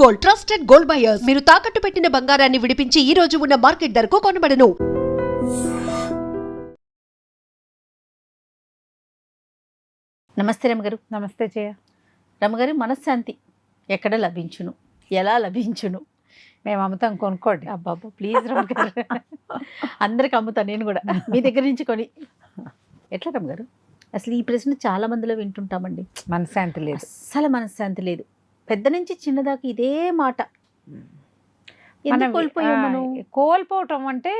Gold, trusted gold buyers. మీరు తాకట్టు పెట్టిన బంగారాన్ని విడిపించి ఈ రోజు ఉన్న మార్కెట్ ధరకు కొనబడను. నమస్తే రమగారు. నమస్తే జయ. రమగారు, మనశ్శాంతి ఎక్కడ లభించును, ఎలా లభించును? మేము అమ్ముతాం, కొనుక్కోండి. అబ్బాబ్బా ప్లీజ్ రమగారు. అందరికి అమ్ముతా నేను కూడా మీ దగ్గర నుంచి కొని. ఎట్లా రమగారు, అసలు ఈ ప్రశ్న చాలా మందిలో వింటుంటామండి. మనశ్శాంతి లేదు, అస్సలు మనశ్శాంతి లేదు. పెద్ద నుంచి చిన్నదాకా ఇదే మాట. మనం కోల్పోయాము. కోల్పోవటం అంటే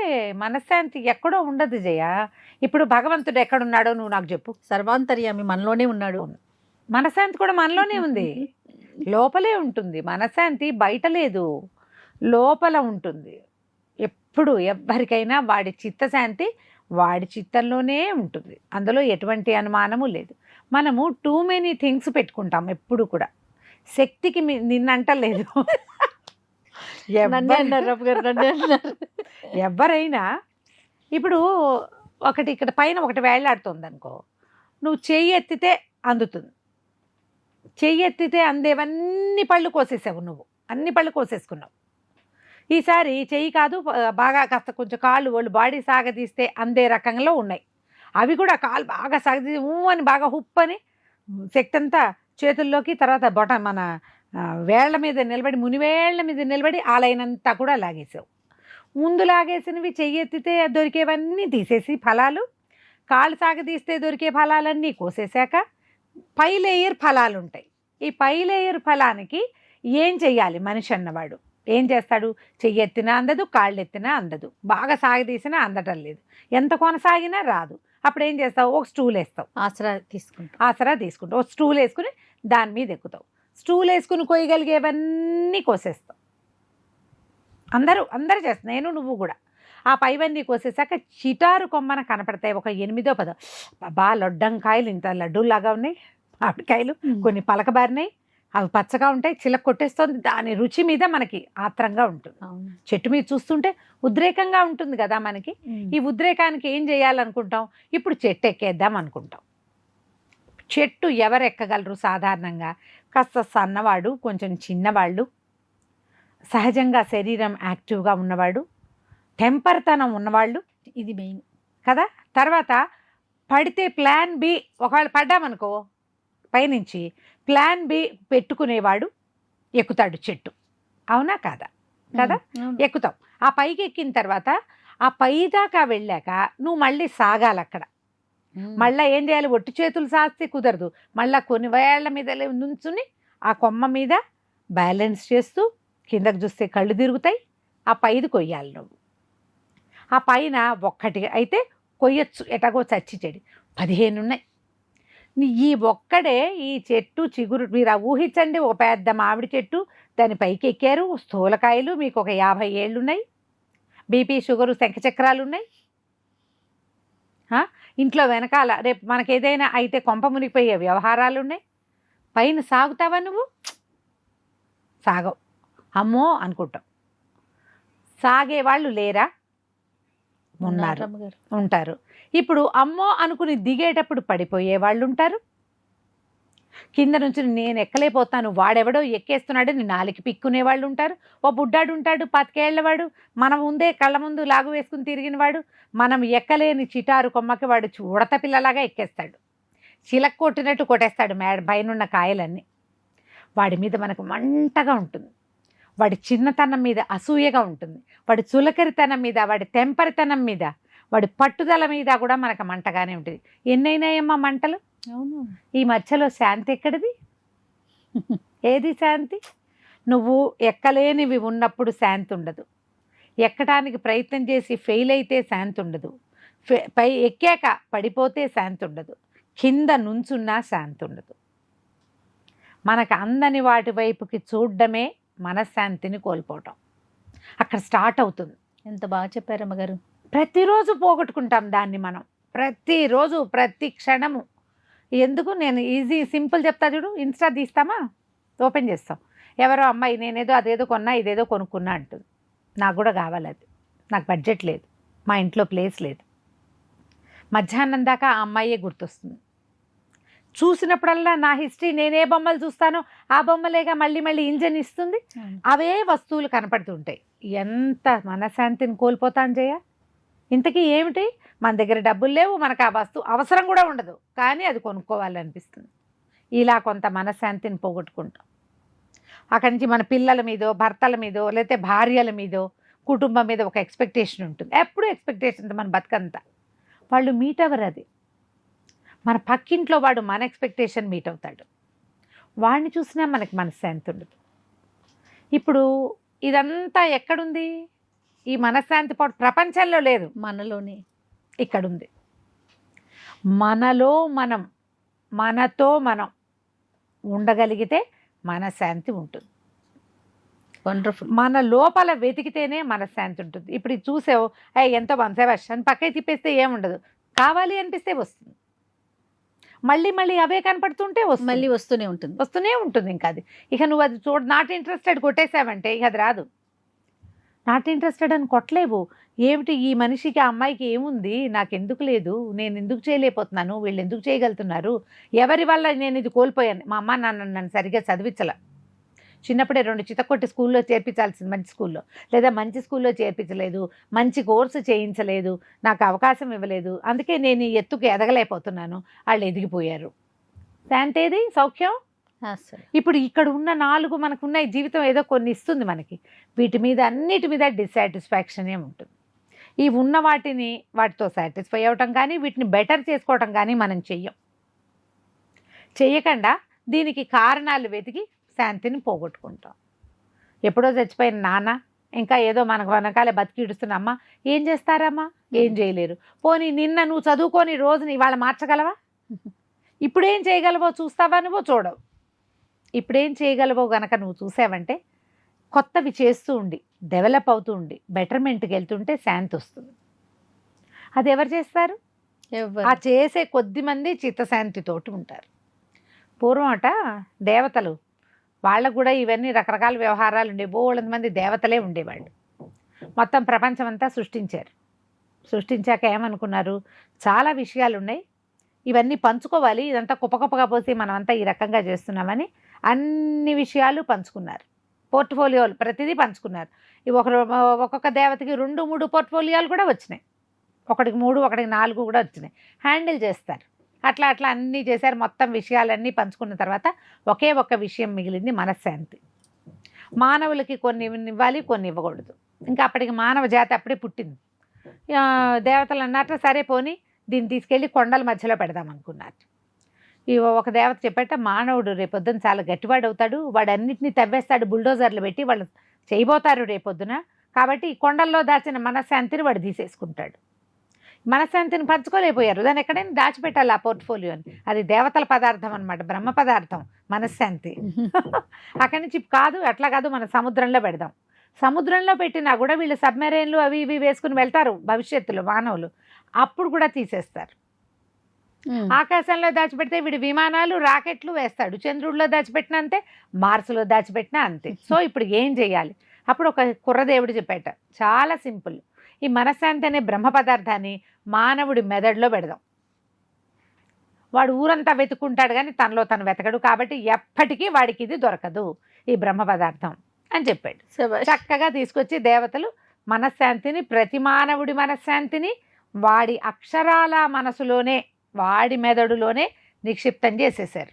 మనశ్శాంతి ఎక్కడో ఉండదు జయ. ఇప్పుడు భగవంతుడు ఎక్కడున్నాడో నువ్వు నాకు చెప్పు. సర్వాంతర్యామి మనలోనే ఉన్నాడు. మనశ్శాంతి కూడా మనలోనే ఉంది, లోపలే ఉంటుంది. మనశ్శాంతి బయట లేదు, లోపల ఉంటుంది. ఎప్పుడు ఎవ్వరికైనా వాడి చిత్తశాంతి వాడి చిత్తంలోనే ఉంటుంది, అందులో ఎటువంటి అనుమానము లేదు. మనము టూ మెనీ థింగ్స్ పెట్టుకుంటాం ఎప్పుడు కూడా. శక్తికి నిన్నంటలేదు, ఎవరైనా. ఇప్పుడు ఒకటి ఇక్కడ పైన ఒకటి వేళ్లాడుతుంది అనుకో, నువ్వు చెయ్యి ఎత్తితే అందుతుంది. చెయ్యి ఎత్తితే అందేవన్నీ పళ్ళు కోసేసావు, నువ్వు అన్ని పళ్ళు కోసేసుకున్నావు. ఈసారి చెయ్యి కాదు, బాగా కాస్త కొంచెం కాళ్ళు వాళ్ళు బాడీ సాగదీస్తే అందే రకంలో ఉన్నాయి. అవి కూడా కాళ్ళు బాగా సాగదీసి అని బాగా హుప్పని శక్తి అంతా చేతుల్లోకి, తర్వాత మన వేళ్ల మీద నిలబడి, మునివేళ్ల మీద నిలబడి ఆ లైన్ అంతా కూడా లాగేసావు. ముందు లాగేసినవి చెయ్యెత్తితే దొరికేవన్నీ తీసేసి ఫలాలు, కాళ్ళు సాగదీస్తే దొరికే ఫలాలన్నీ కోసేశాక పై లేయర్ ఫలాలు ఉంటాయి. ఈ పై లేయర్ ఫలానికి ఏం చెయ్యాలి మనిషి అన్నవాడు? ఏం చేస్తాడు? చెయ్యెత్తినా అందదు, కాళ్ళు ఎత్తినా అందదు, బాగా సాగదీసినా అందటం లేదు, ఎంత కొనసాగినా రాదు. అప్పుడు ఏం చేస్తావు? ఒక స్టూల్ వేస్తావు, ఆసరా తీసుకుంటావు. ఒక స్టూల్ వేసుకుని దాని మీద ఎక్కుతావు. స్టూల్ వేసుకుని కొయ్యగలిగేవన్నీ కోసేస్తావు. అందరూ చేస్తావు, నేను నువ్వు కూడా. ఆ పైవన్నీ కోసేసాక చిటారు కొమ్మన కనపడతాయి ఒక 8 10. బాగా లొడ్డంకాయలు ఇంత లడ్డూలాగా ఉన్నాయి, మామిడికాయలు కొన్ని పలకబారినాయి, అవి పచ్చగా ఉంటాయి, చిలక కొట్టేస్తుంది. దాని రుచి మీద మనకి ఆత్రంగా ఉంటుంది. చెట్టు మీద చూస్తుంటే ఉద్రేకంగా ఉంటుంది కదా మనకి. ఈ ఉద్రేకానికి ఏం చేయాలనుకుంటాం? ఇప్పుడు చెట్టు ఎక్కేద్దాం అనుకుంటాం. చెట్టు ఎవరు ఎక్కగలరు సాధారణంగా? కాస్త సన్నవాడు, కొంచెం చిన్నవాళ్ళు, సహజంగా శరీరం యాక్టివ్గా ఉన్నవాడు, టెంపర్తనం ఉన్నవాళ్ళు, ఇది మెయిన్ కదా. తర్వాత పడితే ప్లాన్ బి, ఒకవేళ పడ్డామనుకో పైనుంచి, ప్లాన్ బి పెట్టుకునేవాడు ఎక్కుతాడు చెట్టు. అవునా కాదా? కదా, ఎక్కుతాం. ఆ పైకి ఎక్కిన తర్వాత ఆ పై దాకా వెళ్ళాక నువ్వు మళ్ళీ సాగాలి అక్కడ. మళ్ళీ ఏం చేయాలి? ఒట్టి చేతులు సాస్తే కుదరదు. మళ్ళీ కొన్ని వేళ్ల మీద నుంచుని ఆ కొమ్మ మీద బ్యాలెన్స్ చేస్తూ కిందకు చూస్తే కళ్ళు తిరుగుతాయి. ఆ పైది కొయ్యాలి నువ్వు. ఆ పైన ఒక్కటి అయితే కొయ్యొచ్చు, ఎటాగో చచ్చి చెడి 15 ఉన్నాయి. ఈ ఒక్కడే ఈ చెట్టు చిగురు. మీరు ఊహించండి, ఒక పెద్ద మామిడి చెట్టు, దాని పైకి ఎక్కారు, స్థూలకాయలు, మీకు ఒక 50 ఏళ్ళు ఉన్నాయి, బీపీ షుగరు శంఖచక్రాలు ఉన్నాయి. ఇంట్లో వెనకాల రేపు మనకు ఏదైనా అయితే కొంప మునిగిపోయే వ్యవహారాలు ఉన్నాయి. పైన సాగుతావా నువ్వు? సాగవు, అమ్మో అనుకుంటాం. సాగేవాళ్ళు లేరా? ఉన్నారు, ఉంటారు. ఇప్పుడు అమ్మో అనుకుని దిగేటప్పుడు పడిపోయే వాళ్ళు ఉంటారు. కింద నుంచి నేను ఎక్కలేకపోతాను, వాడెవడో ఎక్కేస్తున్నాడని నాలికి పిక్కునే వాళ్ళు ఉంటారు. ఓ బుడ్డాడు ఉంటాడు, 10 ఏళ్లవాడు, మన ముందే కళ్ళ ముందు లాగు వేసుకుని తిరిగిన వాడు, మనం ఎక్కలేని చిటారు కొమ్మకి వాడు ఉడత పిల్లలాగా ఎక్కేస్తాడు, చిలక కొట్టినట్టు కొట్టేస్తాడు పైనున్న కాయలన్నీ. వాడి మీద మనకు మంటగా ఉంటుంది, వాడి చిన్నతనం మీద అసూయగా ఉంటుంది, వాడి చులకరితనం మీద, వాడి తెంపరితనం మీద, వాడి పట్టుదల మీద కూడా మనకు మంటగానే ఉంటుంది. ఎన్నైనాయమ్మా మంటలు. అవును. ఈ మధ్యలో శాంతి ఎక్కడిది? ఏది శాంతి? నువ్వు ఎక్కలేనివి ఉన్నప్పుడు శాంతి ఉండదు, ఎక్కడానికి ప్రయత్నం చేసి ఫెయిల్ అయితే శాంతి ఉండదు, పై ఎక్కాక పడిపోతే శాంతి ఉండదు, కింద నుంచున్నా శాంతి ఉండదు. మనకు అందని వాటి వైపుకి చూడడమే మనశ్శాంతిని కోల్పోవటం. అక్కడ స్టార్ట్ అవుతుంది. ఎంత బాగా చెప్పారమ్మ గారు. ప్రతిరోజు పోగొట్టుకుంటాం దాన్ని మనం, ప్రతిరోజు, ప్రతి క్షణము. ఎందుకు? నేను సింపుల్ చెప్తా చూడు. ఇన్స్టా తీస్తామా, ఓపెన్ చేస్తాం, ఎవరో అమ్మాయి నేనేదో అదేదో కొన్నా, ఇదేదో కొనుక్కున్నా అంటుంది. నాకు కూడా కావాలి అది, నాకు బడ్జెట్ లేదు, మా ఇంట్లో ప్లేస్ లేదు. మధ్యాహ్నం దాకా ఆ అమ్మాయే గుర్తొస్తుంది. చూసినప్పుడల్లా నా హిస్టరీ, నేనే బొమ్మలు చూస్తానో ఆ బొమ్మలేగా మళ్ళీ మళ్ళీ ఇంజన్ ఇస్తుంది. అవే వస్తువులు కనపడుతుంటాయి. ఎంత మనశ్శాంతిని కోల్పోతాను జయ. ఇంతకీ ఏమిటి? మన దగ్గర డబ్బులు లేవు, మనకు ఆ వస్తువు అవసరం కూడా ఉండదు, కానీ అది కొనుక్కోవాలనిపిస్తుంది. ఇలా కొంత మనశ్శాంతిని పోగొట్టుకుంటాం. అక్కడి నుంచి మన పిల్లల మీదో, భర్తల మీదో, లేకపోతే భార్యల మీదో, కుటుంబం మీద ఒక ఎక్స్పెక్టేషన్ ఉంటుంది. ఎప్పుడు ఎక్స్పెక్టేషన్ మన బతుకంతా. వాళ్ళు మీట్ అవ్వరు. అది మన పక్కింట్లో వాడు మన ఎక్స్పెక్టేషన్ మీట్ అవుతాడు. వాడిని చూసినా మనకి మనశ్శాంతి ఉండదు. ఇప్పుడు ఇదంతా ఎక్కడుంది? ఈ మనశ్శాంతి పాటు ప్రపంచంలో లేదు, మనలోనే ఇక్కడుంది. మనలో మనం, మనతో మనం ఉండగలిగితే మనశ్శాంతి ఉంటుంది. వండర్ఫుల్. మన లోపల వెతికితేనే మనశ్శాంతి ఉంటుంది. ఇప్పుడు ఇది చూసావు, ఎంతో మనసేవష్ అని పక్కకి తిప్పేస్తే ఏముండదు. కావాలి అనిపిస్తే వస్తుంది. మళ్ళీ మళ్ళీ అవే కనపడుతుంటే మళ్ళీ వస్తూనే ఉంటుంది. ఇంకా అది ఇక నువ్వు అది నాట్ ఇంట్రెస్టెడ్ కొట్టేసావంటే ఇక అది రాదు. నాట్ ఇంట్రెస్టెడ్ అని కొట్టలేవు. ఏమిటి ఈ మనిషికి, ఆ అమ్మాయికి ఏముంది, నాకు ఎందుకు లేదు, నేను ఎందుకు చేయలేకపోతున్నాను, వీళ్ళు ఎందుకు చేయగలుగుతున్నారు, ఎవరి వల్ల నేను ఇది కోల్పోయాను. మా అమ్మ నాన్న నన్ను సరిగ్గా చదివించల, చిన్నప్పుడే 2 చితకొట్టి స్కూల్లో చేర్పించాల్సింది, మంచి స్కూల్లో, లేదా మంచి స్కూల్లో చేర్పించలేదు, మంచి కోర్సు చేయించలేదు, నాకు అవకాశం ఇవ్వలేదు, అందుకే నేను ఈ ఎత్తుకు ఎదగలేకపోతున్నాను, వాళ్ళు ఎదిగిపోయారు. శాంతేది సౌఖ్యం. ఇప్పుడు ఇక్కడ ఉన్న 4 మనకున్న ఈ జీవితం ఏదో కొన్ని ఇస్తుంది మనకి. వీటి మీద అన్నిటి మీద డిస్సాటిస్ఫాక్షనే ఉంటుంది. ఈ ఉన్న వాటితో సాటిస్ఫై అవ్వటం కానీ, వీటిని బెటర్ చేసుకోవటం కానీ మనం చెయ్యకుండా దీనికి కారణాలు వెతికి శాంతిని పోగొట్టుకుంటాం. ఎప్పుడో చచ్చిపోయిన నాన్న, ఇంకా ఏదో మనకు వెనకాలే బతికిడుస్తున్న అమ్మ ఏం చేస్తారమ్మా? ఏం చేయలేరు. పోనీ నిన్న నువ్వు చదువుకొని రోజుని ఇవాళ మార్చగలవా? ఇప్పుడేం చేయగలవో చూస్తావా? నువ్వు చూడవు. ఇప్పుడేం చేయగలవో గనక నువ్వు చూసావంటే కొత్తవి చేస్తూ ఉండి, డెవలప్ అవుతూ ఉండి, బెటర్మెంట్కి వెళ్తుంటే శాంతి వస్తుంది. అది ఎవరు చేస్తారు? ఆ చేసే కొద్దిమంది చిత్తశాంతితోటి ఉంటారు. పూర్వం అట దేవతలు, వాళ్ళకు కూడా ఇవన్నీ రకరకాల వ్యవహారాలు ఉండే, బోళ్ళంత మంది దేవతలే ఉండేవాళ్ళు. మొత్తం ప్రపంచం అంతా సృష్టించారు. సృష్టించాక ఏమనుకున్నారు? చాలా విషయాలు ఉన్నాయి, ఇవన్నీ పంచుకోవాలి, ఇదంతా కుప్పకుప్పగా పోసి మనమంతా ఈ రకంగా చేస్తున్నామని అన్ని విషయాలు పంచుకున్నారు. పోర్ట్ఫోలియోలు ప్రతిదీ పంచుకున్నారు. ఇవి ఒక్కొక్క దేవతకి 2-3 పోర్ట్ఫోలియోలు కూడా వచ్చినాయి. ఒకటికి 3, ఒకటికి 4 కూడా వచ్చినాయి. హ్యాండిల్ చేస్తారు. అట్లా అన్నీ చేశారు. మొత్తం విషయాలన్నీ పంచుకున్న తర్వాత ఒకే ఒక్క విషయం మిగిలింది, మనశ్శాంతి. మానవులకి కొన్ని ఇవ్వాలి, కొన్ని ఇవ్వకూడదు. ఇంకా అప్పటికి మానవ జాతి అప్పుడే పుట్టింది. దేవతలు అన్నట్టు సరే పోనీ దీన్ని తీసుకెళ్ళి కొండల మధ్యలో పెడదాం అనుకున్నారు. ఒక దేవత చెప్పేట, మానవుడు రేపొద్దున చాలా గట్టివాడు అవుతాడు, వాడు అన్నింటినీ తవ్వేస్తాడు, బుల్డోజర్లు పెట్టి వాళ్ళు చేయబోతారు రేపొద్దున, కాబట్టి ఈ కొండల్లో దాచిన మనశ్శాంతిని వాడు తీసేసుకుంటాడు. మనశ్శాంతిని పంచుకోలేకపోయారు. దాన్ని ఎక్కడైనా దాచిపెట్టాలి ఆ పోర్ట్ఫోలియోని. అది దేవతల పదార్థం అనమాట, బ్రహ్మ పదార్థం మనశ్శాంతి. అక్కడి నుంచి కాదు, అట్లా కాదు, మన సముద్రంలో పెడదాం. సముద్రంలో పెట్టినా కూడా వీళ్ళు సబ్మెరైన్లు అవి ఇవి వేసుకుని వెళ్తారు భవిష్యత్తులో మానవులు, అప్పుడు కూడా తీసేస్తారు. ఆకాశంలో దాచిపెడితే వీడి విమానాలు, రాకెట్లు వేస్తాడు. చంద్రుడిలో దాచిపెట్టినా అంతే, మార్సులో దాచిపెట్టినా అంతే. సో ఇప్పుడు ఏం చేయాలి? అప్పుడు ఒక కుర్రదేవుడు చెప్పాట, చాలా సింపుల్, ఈ మనశ్శాంతి అనే బ్రహ్మ పదార్థాన్ని మానవుడి మెదడులో పెడదాం. వాడు ఊరంతా వెతుక్కుంటాడు కానీ తనలో తను వెతకడు, కాబట్టి ఎప్పటికీ వాడికి ఇది దొరకదు, ఈ బ్రహ్మ పదార్థం అని చెప్పాడు. చక్కగా తీసుకొచ్చి దేవతలు మనశ్శాంతిని, ప్రతి మానవుడి మనశ్శాంతిని వాడి అక్షరాల మనసులోనే, వాడి మెదడులోనే నిక్షిప్తం చేసేసారు.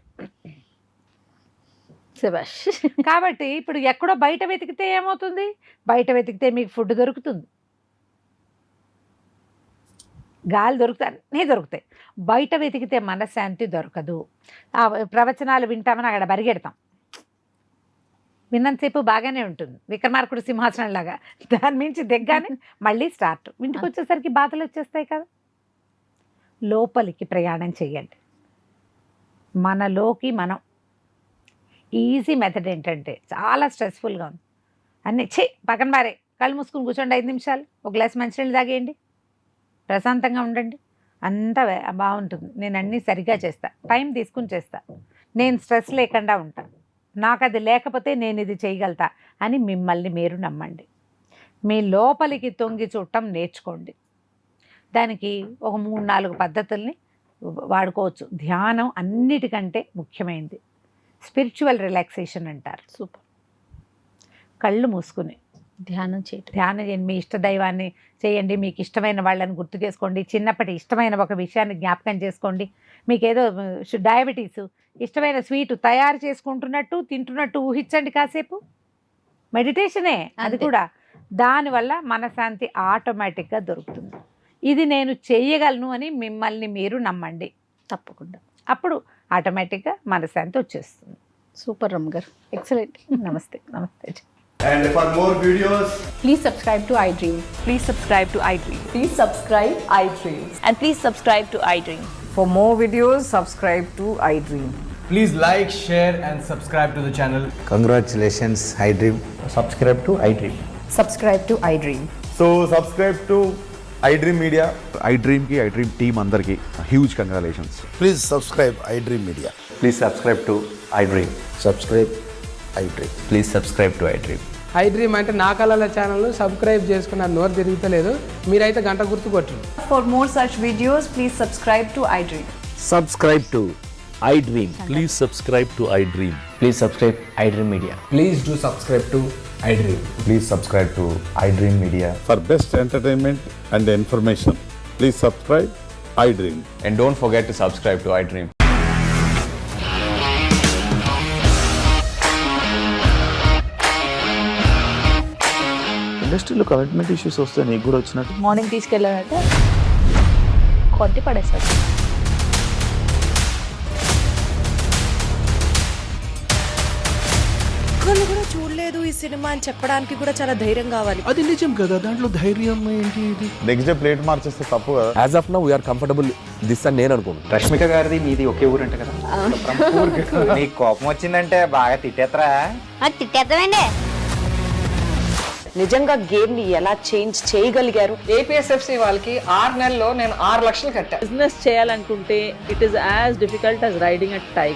కాబట్టి ఇప్పుడు ఎక్కడో బయట వెతికితే ఏమవుతుంది? బయట వెతికితే మీకు ఫుడ్ దొరుకుతుంది, గాలి దొరుకుతాయి, అన్నీ దొరుకుతాయి. బయట వెతికితే మనశ్శాంతి దొరకదు. ఆ ప్రవచనాలు వింటామని అక్కడ బరిగెడతాం, విన్నంతసేపు బాగానే ఉంటుంది, విక్రమార్కుడు సింహాసనం లాగా. దాని మించి దిగ్గానే మళ్ళీ స్టార్ట్. ఇంటికి వచ్చేసరికి బాధలు వచ్చేస్తాయి కదా. లోపలికి ప్రయాణం చేయండి, మనలోకి మనం. ఈజీ మెథడ్ ఏంటంటే, చాలా స్ట్రెస్ఫుల్గా ఉంది అన్నీ పక్కన బారే, కళ్ళు మూసుకుని కూర్చోండి 5 నిమిషాలు, ఒక గ్లాస్ మంచినీళ్ళు తాగేయండి, ప్రశాంతంగా ఉండండి, అంతా బాగుంటుంది. నేను అన్నీ సరిగ్గా చేస్తా, టైం తీసుకుని చేస్తా, నేను స్ట్రెస్ లేకుండా ఉంటా, నాకు అది లేకపోతే నేను ఇది చేయగలుగుతా అని మిమ్మల్ని మీరు నమ్మండి. మీ లోపలికి తొంగి చూడటం నేర్చుకోండి. దానికి ఒక 3-4 పద్ధతుల్ని వాడుకోవచ్చు. ధ్యానం అన్నిటికంటే ముఖ్యమైనది. స్పిరిచువల్ రిలాక్సేషన్ అంటారు. సూపర్. కళ్ళు మూసుకుని ధ్యానం చేయటం. ధ్యానం చేయండి, మీ ఇష్ట దైవాన్ని చేయండి, మీకు ఇష్టమైన వాళ్ళని గుర్తు చేసుకోండి, చిన్నప్పటి ఇష్టమైన ఒక విషయాన్ని జ్ఞాపకం చేసుకోండి. మీకు ఏదో డయాబెటీస్, ఇష్టమైన స్వీటు తయారు చేసుకుంటున్నట్టు తింటున్నట్టు ఊహించండి కాసేపు. మెడిటేషనే అది అంతే. కూడా. దానివల్ల మనశ్శాంతి ఆటోమేటిక్గా దొరుకుతుంది. ఇది నేను చేయగలను అని మిమ్మల్ని మీరు నమ్మండి, తప్పకుండా. అప్పుడు ఆటోమేటిక్గా మనశ్శాంతి వచ్చేస్తుంది. సూపర్ రమ్య గారు, ఎక్సలెంట్. నమస్తే. నమస్తే. And for more videos, Please subscribe to iDream. Please subscribe to iDream. Please subscribe iDream. And please subscribe to iDream. For more videos, subscribe to iDream. please like, share and subscribe to the channel. Congratulations, iDream. Subscribe to iDream. Subscribe to iDream. So subscribe to iDream Media. iDream ki iDream team అందరికి huge congratulations. Please subscribe iDream Media. Please subscribe to iDream. Subscribe iDream. Please subscribe to iDream. iDream అంటే నా కళల channel subscribe చేసుకున్నారు, నోరు తిరుగుతలేదు. మీరైతే గంట గుర్తు కొట్టండి. For more such videos, please subscribe to iDream. Subscribe to iDream. Please subscribe to iDream. Please subscribe iDream Media. Please do subscribe to iDream. Please subscribe to iDream Media. For best entertainment and information, please subscribe iDream. And don't forget to subscribe to iDream. ఇండస్ట్రీలో commitment issues వస్తే నీకు కూడా వచ్చినట్టు morning తీసుకెళ్ళారంటే కొట్టి పడేసాడు. ఒక్కళ్ళు కూడా చూడలేదు ఈ సినిమా అని చెప్పడానికి కూడా చాలా ధైర్యం కావాలి. అది నిజం కదా, దాంట్లో ధైర్యం ఏంటి? ఇది నెక్స్ట్ డే ప్లేట్ మార్చేస్తే తప్పు కదా. As of now, we are comfortable this అని నేను అనుకుంటున్నాను. రష్మిక గారిది మీది ఒకే ఊరంట కదా. నీకు కోపం వచ్చిందంటే బాగా తిట్టేత్తరా? తిట్టేద్దామండి. నిజంగా గేమ్ ని ఎలా చేంజ్ చేయగలిగారు? ఏపీఎస్ఎఫ్సి వాళ్ళకి 6 నెలల్లో నేను 6 లక్షలు కట్టా. బిజినెస్ చేయాలనుకుంటే it is as difficult as riding a tiger.